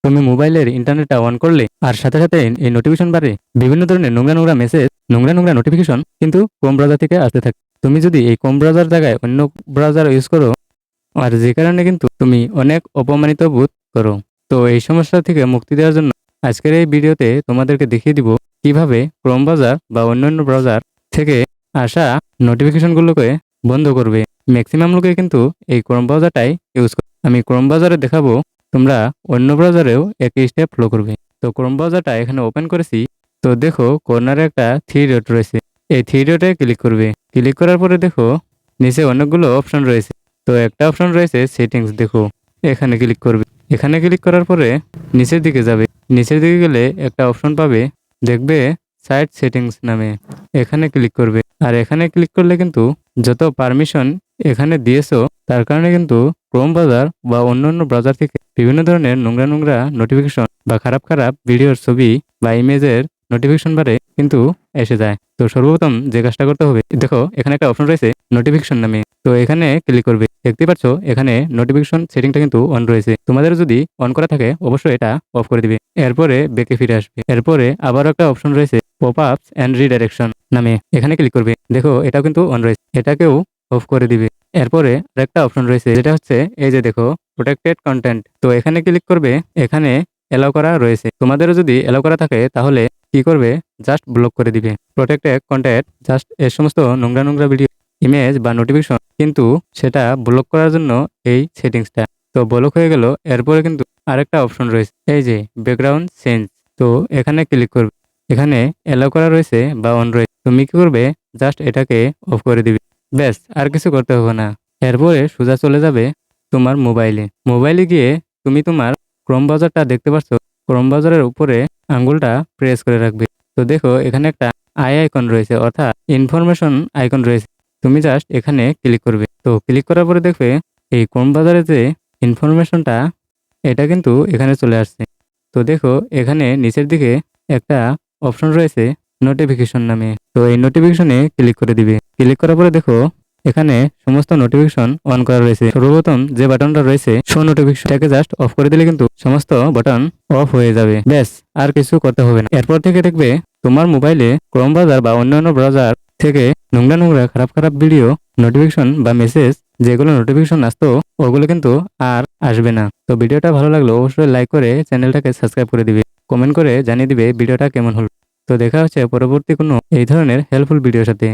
তুমি মোবাইলের ইন্টারনেটটা অন করলে আর সাথে সাথে এই নোটিফিকেশন বারে বিভিন্ন ধরনের নোংরা নোংরা মেসেজ, নোংরা নোংরা নোটিফিকেশন কিন্তু ক্রোম ব্রাউজার থেকে আসতে থাকে। তুমি যদি এই ক্রোম ব্রাউজার জায়গায় অন্য ব্রাউজার ইউজ করো, আর যে কারণে কিন্তু তুমি অনেক অপমানিত বোধ করো। তো এই সমস্যা থেকে মুক্তি দেওয়ার জন্য আজকের এই ভিডিওতে তোমাদেরকে দেখিয়ে দিব কিভাবে ক্রোম ব্রাউজার বা অন্যান্য ব্রাউজার থেকে আসা নোটিফিকেশনগুলোকে বন্ধ করবে। ম্যাক্সিমাম লোকে কিন্তু এই ক্রোম ব্রাউজারটাই ইউজ করে। আমি ক্রোম ব্রাউজারে দেখাবো, তোমরা অন্য ব্রাউজারেও একই স্টেপ ফলো করবে। তো ক্রোম ব্রাউজারটা এখানে ওপেন করেছি। তো দেখো কর্নারে একটা থ্রি ডট রয়েছে, এই থ্রি ডটে ক্লিক করবে। ক্লিক করার পরে দেখো নিচে অনেকগুলো অপশন রয়েছে। তো একটা অপশন রয়েছে সেটিংস, দেখো এখানে ক্লিক করবে। এখানে ক্লিক করার পরে নিচের দিকে যাবে। নিচের দিকে গেলে একটা অপশন পাবে, দেখবে সাইট সেটিংস নামে, এখানে ক্লিক করবে। আর এখানে ক্লিক করলে কিন্তু যত পারমিশন এখানে দিয়েছো তার কারণে কিন্তু ক্রোম ব্রাউজার বা অন্যান্য ব্রাউজার থেকে বিভিন্ন ধরনের নোংরা নোংরা নোটিফিকেশন বা খারাপ খারাপ ভিডিওর ছবি বা ইমেজের নোটিফিকেশন বারে কিন্তু এসে যায়। তো সর্বপ্রথম যে কাজটা করতে হবে, দেখো এখানে একটা অপশন রয়েছে নোটিফিকেশন নামে। তো এখানে ক্লিক করবে। দেখতে পাচ্ছ এখানে নোটিফিকেশন সেটিংটা কিন্তু অন রয়েছে। তোমাদের যদি অন করা থাকে অবশ্যই এটা অফ করে দিবে। এরপরে ব্যাকে ফিরে আসবে। এরপরে আবারও একটা অপশন রয়েছে পপ আপস এন্ড রিডাইরেকশন নামে, এখানে ক্লিক করবে। দেখো এটাও কিন্তু অন রয়েছে, এটাকেও অফ করে দিবে। এরপরে আরেকটা অপশন রয়েছে যেটা হচ্ছে এই যে দেখো প্রোটেক্টেড কন্টেন্ট। তো এখানে ক্লিক করবে। এখানে এলাও করা রয়েছে, তোমাদেরও যদি এলাও করা থাকে তাহলে কি করবে, জাস্ট ব্লক করে দিবে। প্রোটেক্টেড কন্টেন্ট জাস্ট এর সমস্ত নোংরা নোংরা ভিডিও, ইমেজ বা নোটিফিকেশন কিন্তু সেটা ব্লক করার জন্য এই সেটিংসটা। তো ব্লক হয়ে গেল। এরপরে কিন্তু আরেকটা অপশন রয়েছে এই যে ব্যাকগ্রাউন্ড চেঞ্জ। তো এখানে ক্লিক করবে। এখানে এলাও করা রয়েছে বা অন রয়েছে, তুমি কি করবে, জাস্ট এটাকে অফ করে দিবে। ব্যাস, আর কিছু করতে হবে না। এরপরে সোজা চলে যাবে তোমার মোবাইলে গিয়ে তুমি তোমার ক্রোম ব্রাউজারটা দেখতে পাচ্ছ, ক্রোম ব্রাউজারের উপরে আঙ্গুলটা প্রেস করে রাখবে। তো দেখো এখানে একটা আই আইকন রয়েছে, অর্থাৎ ইনফরমেশন আইকন রয়েছে। তুমি জাস্ট এখানে ক্লিক করবে। তো ক্লিক করার পরে দেখবে এই ক্রোম ব্রাউজারের যে ইনফরমেশনটা এটা কিন্তু এখানে চলে আসছে। তো দেখো এখানে নিচের দিকে একটা অপশন রয়েছে নোটিফিকেশন নামে। তো এই নোটিফিকেশনে ক্লিক করে দিবে। ক্লিক করার পরে দেখো এখানে সমস্ত নোটিফিকেশন অন করা রয়েছে। সর্বপ্রথম যে বাটনটা রয়েছে শো নোটিফিকেশন, এটাকে জাস্ট অফ করে দিলে কিন্তু সমস্ত বাটন অফ হয়ে যাবে। ব্যাস, আর কিছু করতে হবে না। এরপর থেকে দেখবে তোমার মোবাইলে ক্রোম ব্রাউজার বা অন্যান্য ব্রাউজার থেকে নোংরা নোংরা খারাপ খারাপ ভিডিও, নোটিফিকেশন বা মেসেজ যেগুলো নোটিফিকেশন আসতো ওগুলো কিন্তু আর আসবে না। তো ভিডিওটা ভালো লাগলো অবশ্যই লাইক করে চ্যানেলটাকে সাবস্ক্রাইব করে দিবে, কমেন্ট করে জানিয়ে দিবে ভিডিওটা কেমন হলো। তো দেখা হচ্ছে পরবর্তী কোনো এই ধরনের হেল্পফুল ভিডিওর সাথে।